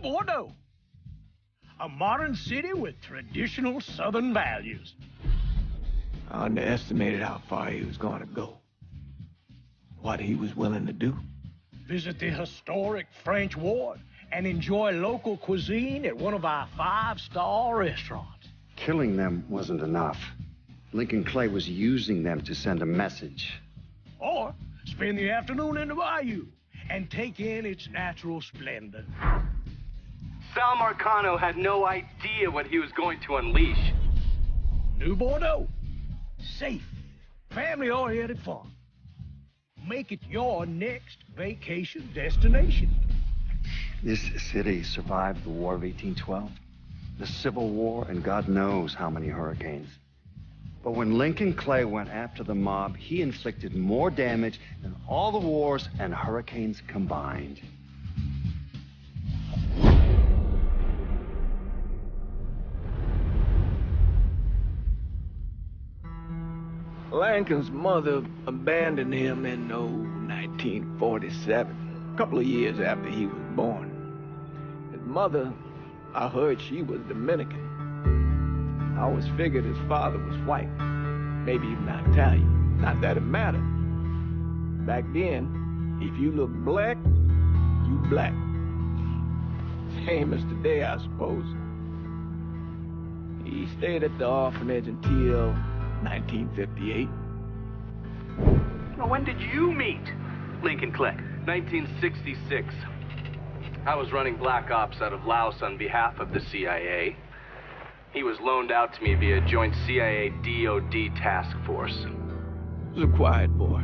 New Bordeaux. A modern city with traditional Southern values. I underestimated how far he was going to go. What he was willing to do. Visit the historic French Ward and enjoy local cuisine at one of our 5-star restaurants. Killing them wasn't enough. Lincoln Clay was using them to send a message. Or spend the afternoon in the bayou and take in its natural splendor. Sal Marcano had no idea what he was going to unleash. New Bordeaux. Safe, family-oriented fun. Make it your next vacation destination. This city survived the War of 1812, the Civil War, and God knows how many hurricanes. But when Lincoln Clay went after the mob, he inflicted more damage than all the wars and hurricanes combined. Lincoln's mother abandoned him in 1947, a couple of years after he was born. His mother, I heard she was Dominican. I always figured his father was white, maybe even Italian. Not that it mattered. Back then, if you look black, you black. Same as today, I suppose. He stayed at the orphanage until 1958. Now, when did you meet Lincoln Clay? 1966. I was running Black Ops out of Laos on behalf of the CIA. He was loaned out to me via joint CIA-DOD task force. He was a quiet boy.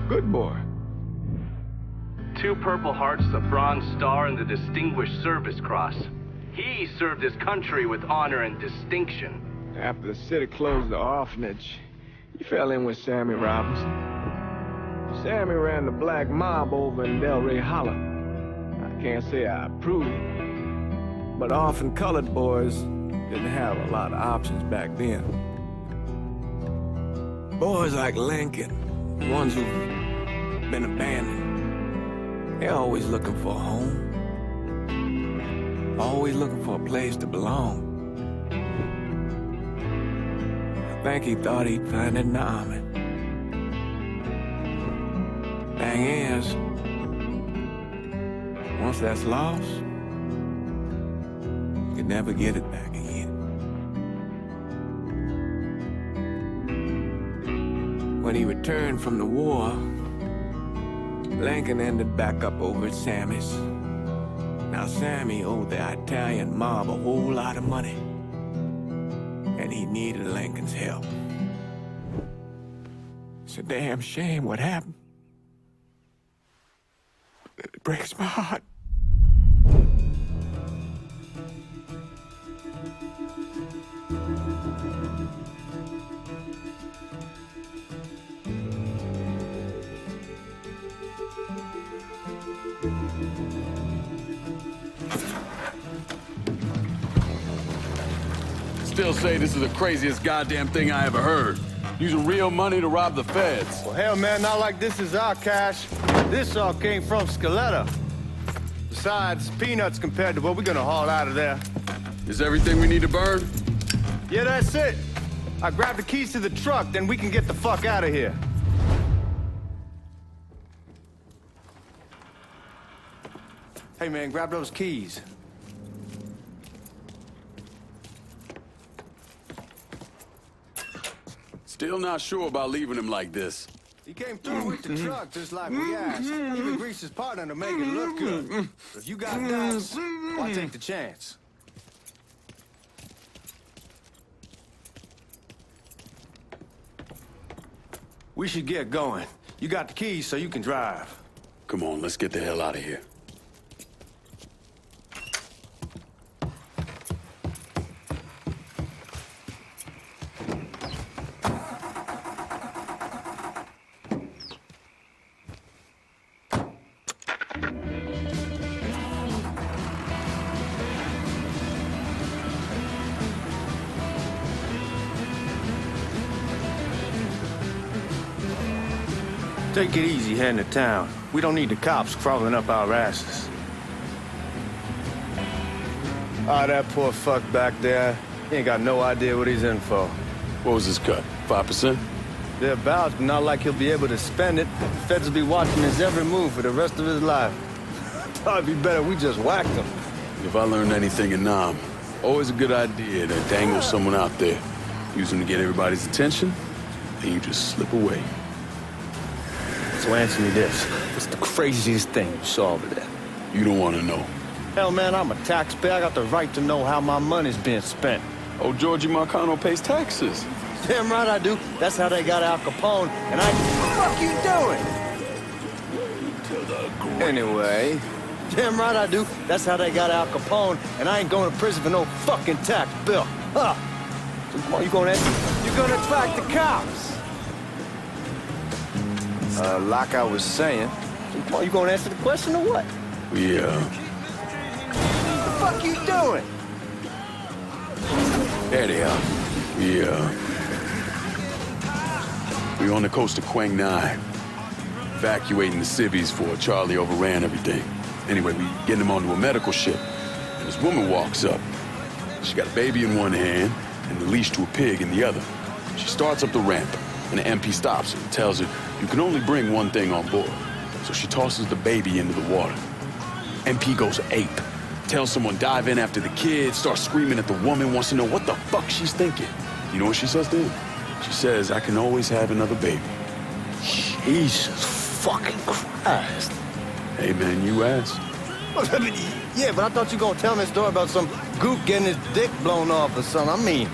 Good boy. 2 Purple Hearts, a Bronze Star, and the Distinguished Service Cross. He served his country with honor and distinction. After the city closed the orphanage, he fell in with Sammy Robinson. Sammy ran the black mob over in Delray Hollow. I can't say I approve, but orphan colored boys didn't have a lot of options back then. Boys like Lincoln, the ones who've been abandoned, they're always looking for a home. Always looking for a place to belong. I think he thought he'd find it in the army. Thing is, once that's lost, you can never get it back again. When he returned from the war, Lincoln ended back up over at Sammy's. Now, Sammy owed the Italian mob a whole lot of money, and he needed Lincoln's help. It's a damn shame what happened. It breaks my heart. Still say this is the craziest goddamn thing I ever heard. Using real money to rob the feds. Well, hell, man, not like this is our cash. This all came from Scaletta. Besides, peanuts compared to what we're gonna haul out of there. Is everything we need to burn? Yeah, that's it. I grabbed the keys to the truck, then we can get the fuck out of here. Hey, man, grab those keys. Still not sure about leaving him like this. He came through with the truck just like we asked. Even greased his partner to make it look good. If you got doubts, why take the chance? We should get going. You got the keys so you can drive. Come on, let's get the hell out of here. Take it easy heading to town. We don't need the cops crawling up our asses. Ah, that poor fuck back there. He ain't got no idea what he's in for. What was his cut? 5%? Thereabouts, but not like he'll be able to spend it. Feds will be watching his every move for the rest of his life. Probably be better we just whacked him. If I learned anything in Nam, always a good idea to dangle someone out there. Use them to get everybody's attention, and you just slip away. So answer me this. What's the craziest thing you saw over there? You don't want to know. Hell, man, I'm a taxpayer. I got the right to know how my money's being spent. Oh, Georgie Marcano pays taxes. Damn right I do. That's how they got Al Capone, and What the fuck you doing? Anyway, damn right I do. That's how they got Al Capone, and I ain't going to prison for no fucking tax bill. Huh? So come on, you gonna attract the cops. Like I was saying, so come on, you gonna answer the question or what? Yeah. What the fuck you doing? There they are. We're on the coast of Quang Nai, evacuating the civvies before Charlie overran everything. Anyway, we getting him onto a medical ship, and this woman walks up. She got a baby in one hand and the leash to a pig in the other. She starts up the ramp, and the MP stops her and tells her you can only bring one thing on board. So she tosses the baby into the water. MP goes ape, tells someone dive in after the kid, starts screaming at the woman, wants to know what the fuck she's thinking. You know what she says to him? She says, I can always have another baby. Jesus fucking Christ. Hey, man, you asked. Yeah, but I thought you were gonna tell me a story about some gook getting his dick blown off or something. I mean,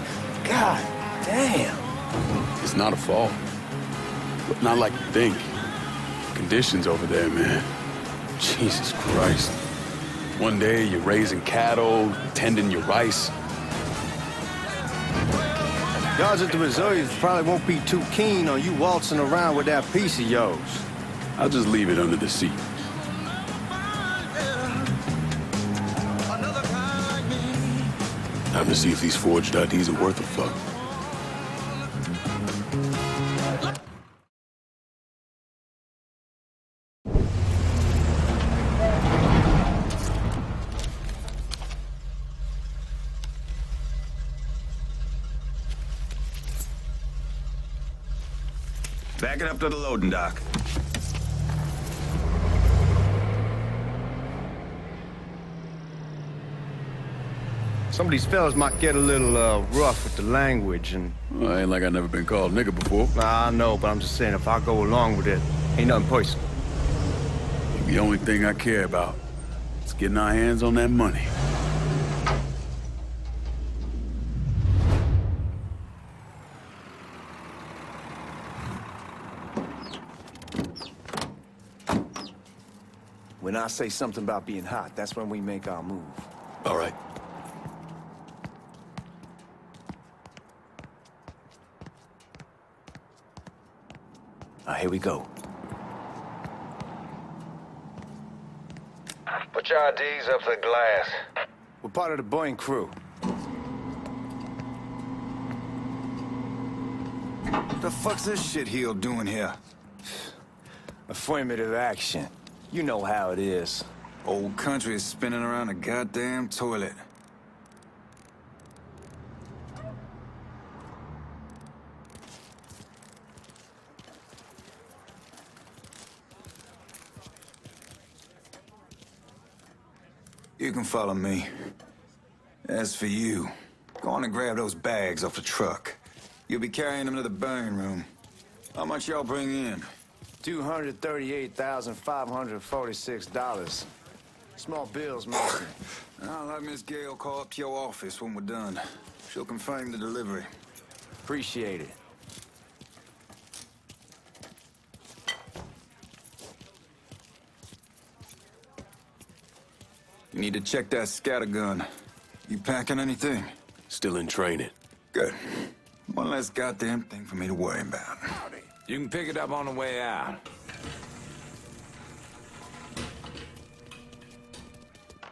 god damn. It's not a fault. Not like you think. Conditions over there, man. Jesus Christ. One day you're raising cattle, tending your rice. Guards at the reserves probably won't be too keen on you waltzing around with that piece of yours. I'll just leave it under the seat. Time to see if these forged IDs are worth a fuck. Back it up to the loading dock. Some of these fellas might get a little rough with the language and... Well, ain't like I never been called nigga before. Nah, I know, but I'm just saying if I go along with it, ain't nothing personal. The only thing I care about is getting our hands on that money. When I say something about being hot, that's when we make our move. All right. Here we go. Put your IDs up to the glass. We're part of the Boeing crew. What the fuck's this shitheel doing here? Affirmative action. You know how it is. Old country is spinning around a goddamn toilet. You can follow me. As for you, go on and grab those bags off the truck. You'll be carrying them to the burn room. How much y'all bring in? $238,546. Small bills, mostly. I'll have Miss Gale call up to your office when we're done. She'll confirm the delivery. Appreciate it. You need to check that scattergun. You packing anything? Still in training. Good. One less goddamn thing for me to worry about. You can pick it up on the way out.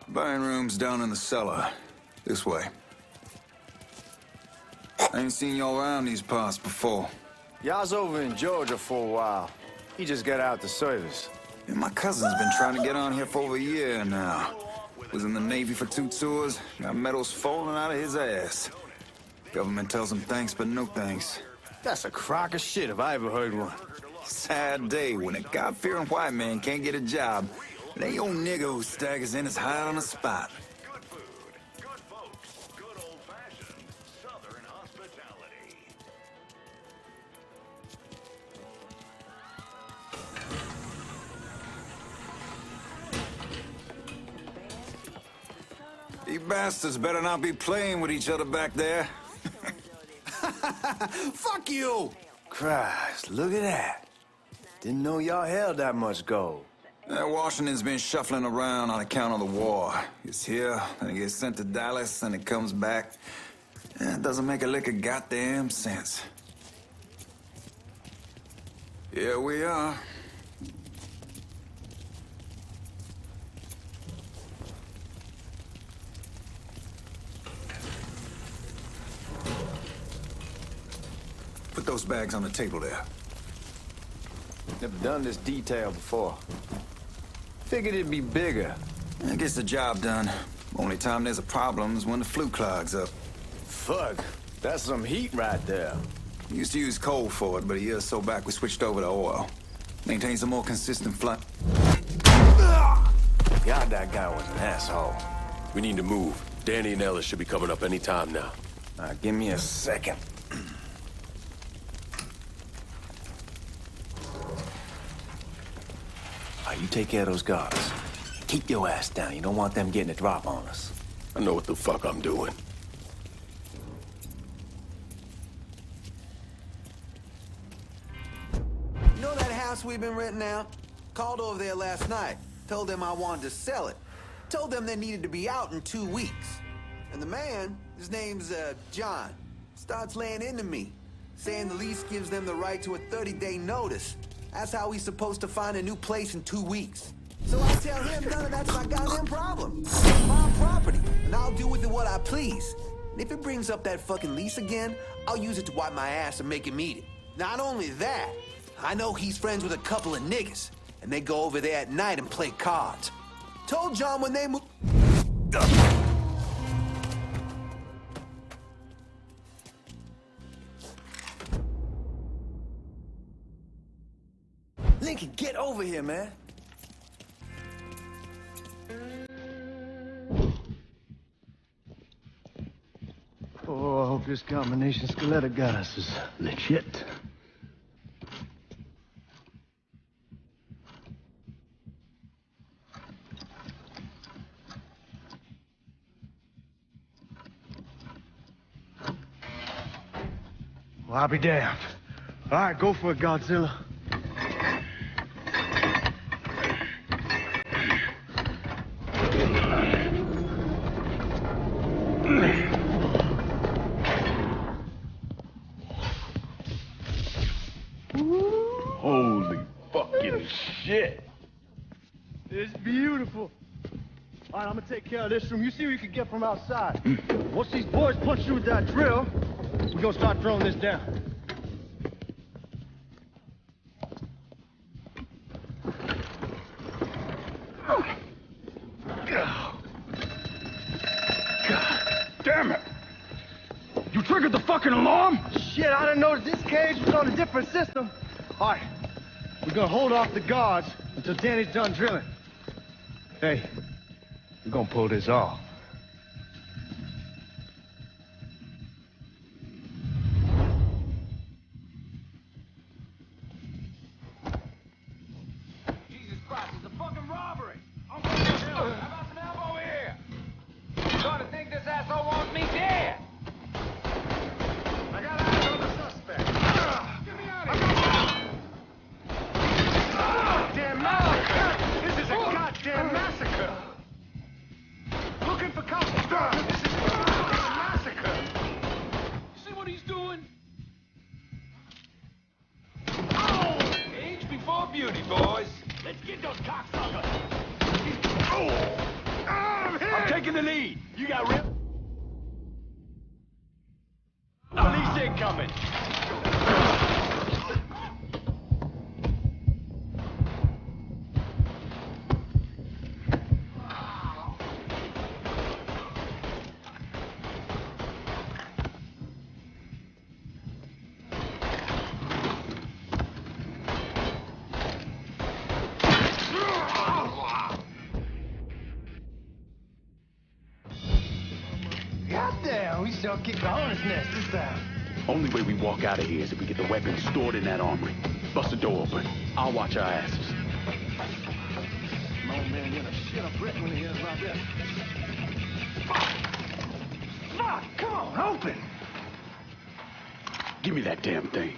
Buying room's down in the cellar. This way. I ain't seen y'all around these parts before. Y'all's over in Georgia for a while. He just got out the service. And my cousin's been trying to get on here for over a year now. Was in the Navy for 2 tours. Got medals falling out of his ass. Government tells him thanks, but no thanks. That's a crock of shit if I ever heard one. Sad day when a God-fearing white man can't get a job. And that old nigga who staggers in is hired on the spot. Good food, good folks, good old-fashioned Southern hospitality. You bastards better not be playing with each other back there. Fuck you! Christ, look at that. Didn't know y'all held that much gold. Washington's been shuffling around on account of the war. It's here, then it gets sent to Dallas, and it comes back. It doesn't make a lick of goddamn sense. Here we are. Put those bags on the table there. Never done this detail before. Figured it'd be bigger. It gets the job done. Only time there's a problem is when the flue clogs up. Fuck, that's some heat right there. We used to use coal for it, but a year or so back we switched over to oil. Maintains a more consistent flow. God, that guy was an asshole. We need to move. Danny and Ellis should be coming up any time now. Give me a second. You take care of those guards. Keep your ass down. You don't want them getting a drop on us. I know what the fuck I'm doing. You know that house we've been renting out? Called over there last night. Told them I wanted to sell it. Told them they needed to be out in 2 weeks. And the man, his name's, John, starts laying into me, saying the lease gives them the right to a 30-day notice. That's how he's supposed to find a new place in 2 weeks. So I tell him none of that's my goddamn problem. It's my property, and I'll do with it what I please. And if it brings up that fucking lease again, I'll use it to wipe my ass and make him eat it. Not only that, I know he's friends with a couple of niggas, and they go over there at night and play cards. Told John when they move... Lincoln, get over here, man. Oh, I hope this combination Scaletta got us is legit. Well, I'll be damned. All right, go for it, Godzilla. Holy fucking shit. It's beautiful. All right, I'm gonna take care of this room. You see what you can get from outside. Once these boys punch you with that drill, we're gonna start throwing this down. God damn it. You triggered the fucking alarm? Shit, I didn't know that this cage was on a different system. All right, we're gonna hold off the guards until Danny's done drilling. Hey, we're gonna pull this off. Jesus Christ, it's a fucking robbery! I'm going to hell. How about some help over here? I'm starting to think this asshole wants me dead! I got eyes on the suspect. Get me out of here! Goddamn massacre! This is a goddamn massacre! Looking for cops. This is a goddamn massacre! You see what he's doing? Oh! Age before beauty, boys. Let's get those cocksuckers. I'm taking the lead. You got real... Police incoming! y'all kick the hornet's nest this time. Only way we walk out of here is if we get the weapons stored in that armory. Bust the door open. I'll watch our asses. My old man gonna shit a brick when he hears about this. Fuck! Come on, open! Give me that damn thing.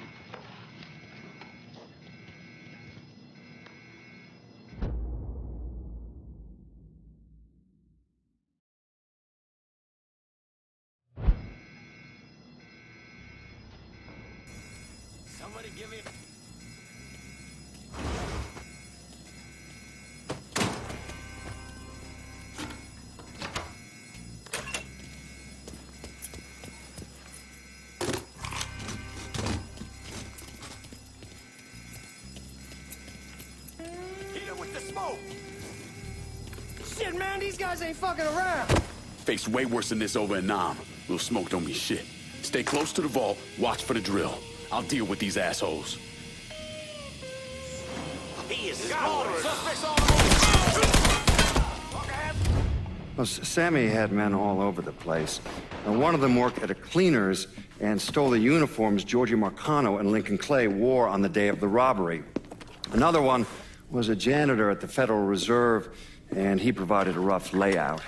Somebody give me... Shit, man, these guys ain't fucking around. Faced way worse than this over in Nam. Little smoke don't mean shit. Stay close to the vault, watch for the drill. I'll deal with these assholes. He is slaughtered. Well, Sammy had men all over the place. And one of them worked at a cleaner's and stole the uniforms Georgie Marcano and Lincoln Clay wore on the day of the robbery. Another one was a janitor at the Federal Reserve, and he provided a rough layout.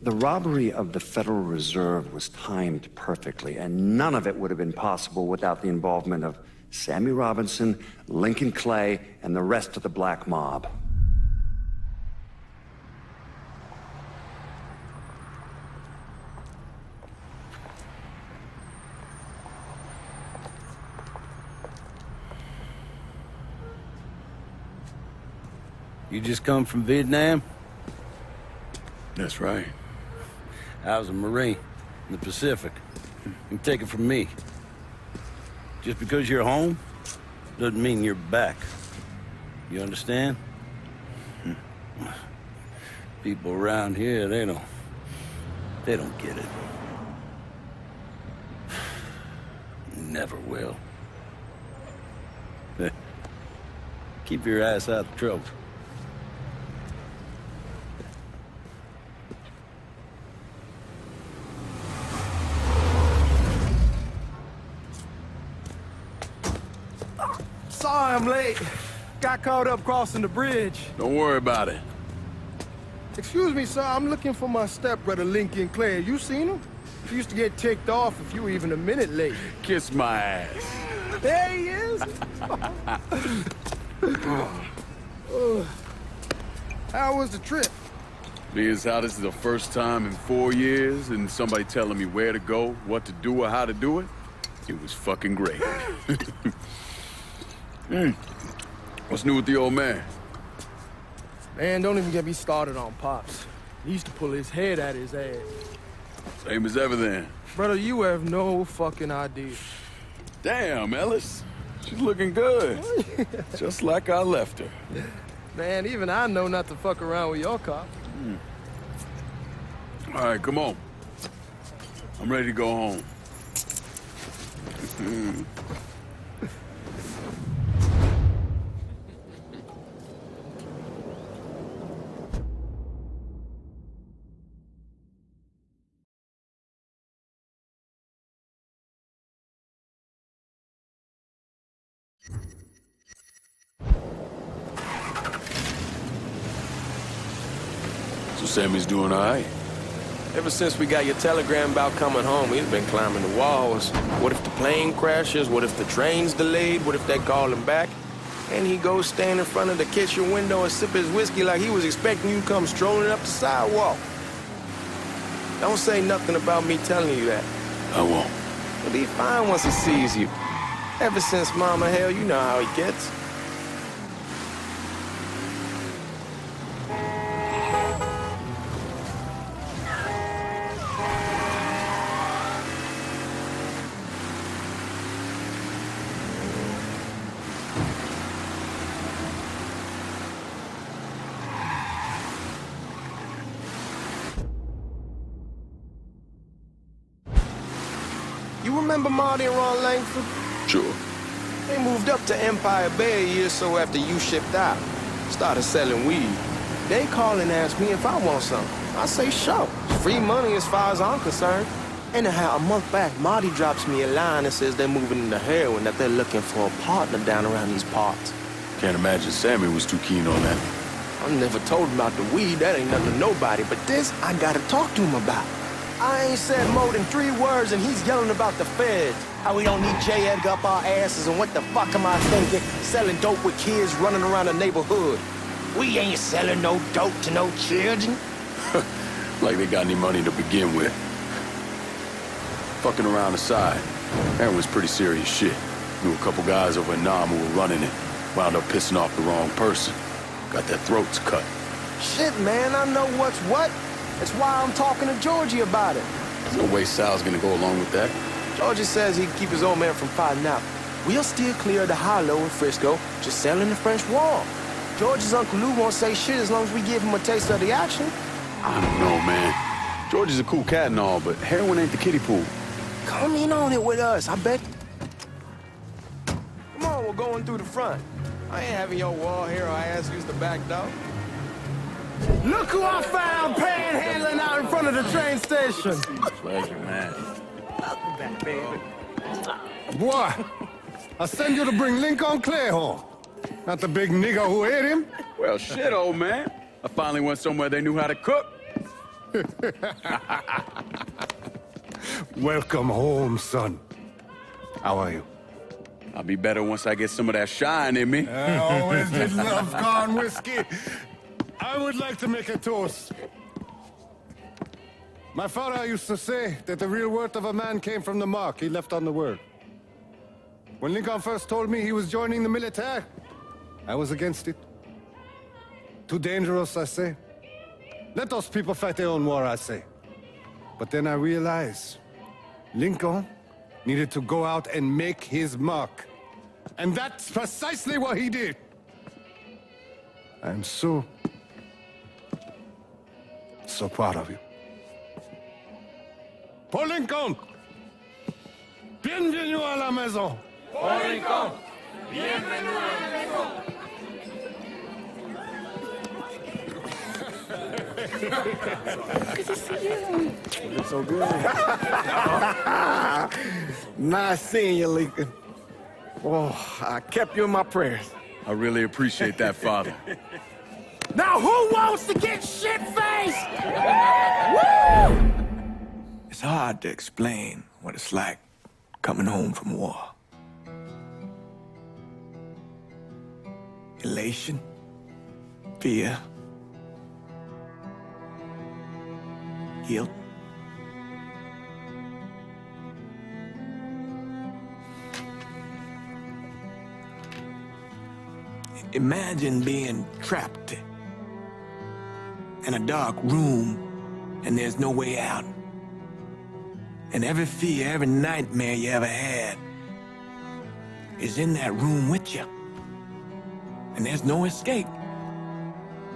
The robbery of the Federal Reserve was timed perfectly, and none of it would have been possible without the involvement of Sammy Robinson, Lincoln Clay, and the rest of the black mob. You just come from Vietnam? That's right. I was a Marine in the Pacific. You take it from me. Just because you're home doesn't mean you're back. You understand? People around here, they don't get it. Never will. Keep your ass out of trouble. Sorry I'm late. Got caught up crossing the bridge. Don't worry about it. Excuse me, sir. I'm looking for my stepbrother, Lincoln Clay. You seen him? He used to get ticked off if you were even a minute late. Kiss my ass. There he is. How was the trip? Being as how this is the first time in 4 years and somebody telling me where to go, what to do, or how to do it, it was fucking great. What's new with the old man? Man, don't even get me started on Pops. He used to pull his head out his ass. Same as ever then. Brother, you have no fucking idea. Damn, Ellis. She's looking good. Just like I left her. Man, even I know not to fuck around with your cop. All right, come on. I'm ready to go home. So Sammy's doing all right? Ever since we got your telegram about coming home, he's been climbing the walls. What if the plane crashes? What if the train's delayed? What if they call him back? And he goes stand in front of the kitchen window and sip his whiskey like he was expecting you to come strolling up the sidewalk. Don't say nothing about me telling you that. I won't. He'll be fine once he sees you. Ever since Mama Hell, you know how he gets. You remember Marty and Ron Langford? Sure. They moved up to Empire Bay a year or so after you shipped out. Started selling weed. They call and ask me if I want some. I say sure. It's free money as far as I'm concerned. Anyhow, a month back, Marty drops me a line that says they're moving into heroin, that they're looking for a partner down around these parts. Can't imagine Sammy was too keen on that. I never told him about the weed, that ain't nothing to nobody, but this I gotta talk to him about. I ain't said more than 3 words and he's yelling about the feds. How we don't need J. Edgar up our asses, and what the fuck am I thinking? Selling dope with kids running around the neighborhood. We ain't selling no dope to no children. Like they got any money to begin with. Fucking around aside, that was pretty serious shit. Knew a couple guys over in Nam who were running it. Wound up pissing off the wrong person. Got their throats cut. Shit, man, I know what's what. That's why I'm talking to Georgie about it. There's no way Sal's gonna go along with that. Georgie says he can keep his old man from fighting out. We'll steer clear of the hollow in Frisco, just selling the French Wall. George's Uncle Lou won't say shit as long as we give him a taste of the action. I don't know, man. George is a cool cat and all, but heroin ain't the kiddie pool. Come in on it with us, I bet. Come on, we're going through the front. I ain't having your wall hero ass use the back door. Look who I found panhandling out in front of the train station. Pleasure, man. Welcome back, baby. Boy, I send you to bring Lincoln Clay home. Not the big nigga who ate him. Well, shit, old man. I finally went somewhere they knew how to cook. Welcome home, son. How are you? I'll be better once I get some of that shine in me. I always did love corn whiskey. I would like to make a toast. My father used to say that the real worth of a man came from the mark he left on the world. When Lincoln first told me he was joining the military, I was against it. Too dangerous, I say. Let those people fight their own war, I say. But then I realized Lincoln needed to go out and make his mark. And that's precisely what he did. I'm so proud of you. Paul Lincoln! Bienvenue à la maison! Paul Lincoln! Bienvenue à la maison! Good to see you. Looking so good. Nice seeing you, Lincoln. Oh, I kept you in my prayers. I really appreciate that, Father. Now who wants to get shit-faced? Woo! It's hard to explain what it's like coming home from war. Elation, fear, guilt. Imagine being trapped in a dark room and there's no way out. And every fear, every nightmare you ever had is in that room with you. And there's no escape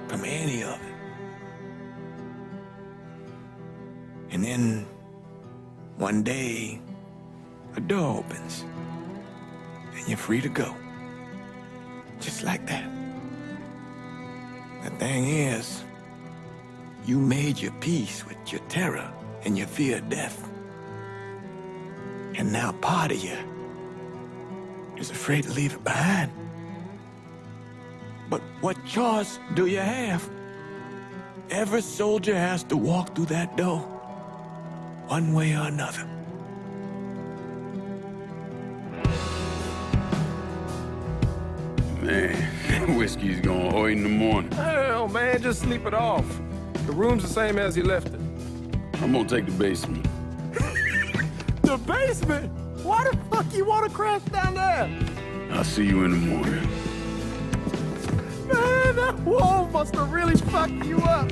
from any of it. And then one day, a door opens and you're free to go. Just like that. The thing is, you made your peace with your terror and your fear of death. And now part of you is afraid to leave it behind. But what choice do you have? Every soldier has to walk through that door, one way or another. Man, whiskey's gonna hoy in the morning. Hell, man, just sleep it off. The room's the same as you left it. I'm gonna take the basement. The basement? Why the fuck you want to crash down there? I'll see you in the morning. Man, that wall must have really fucked you up.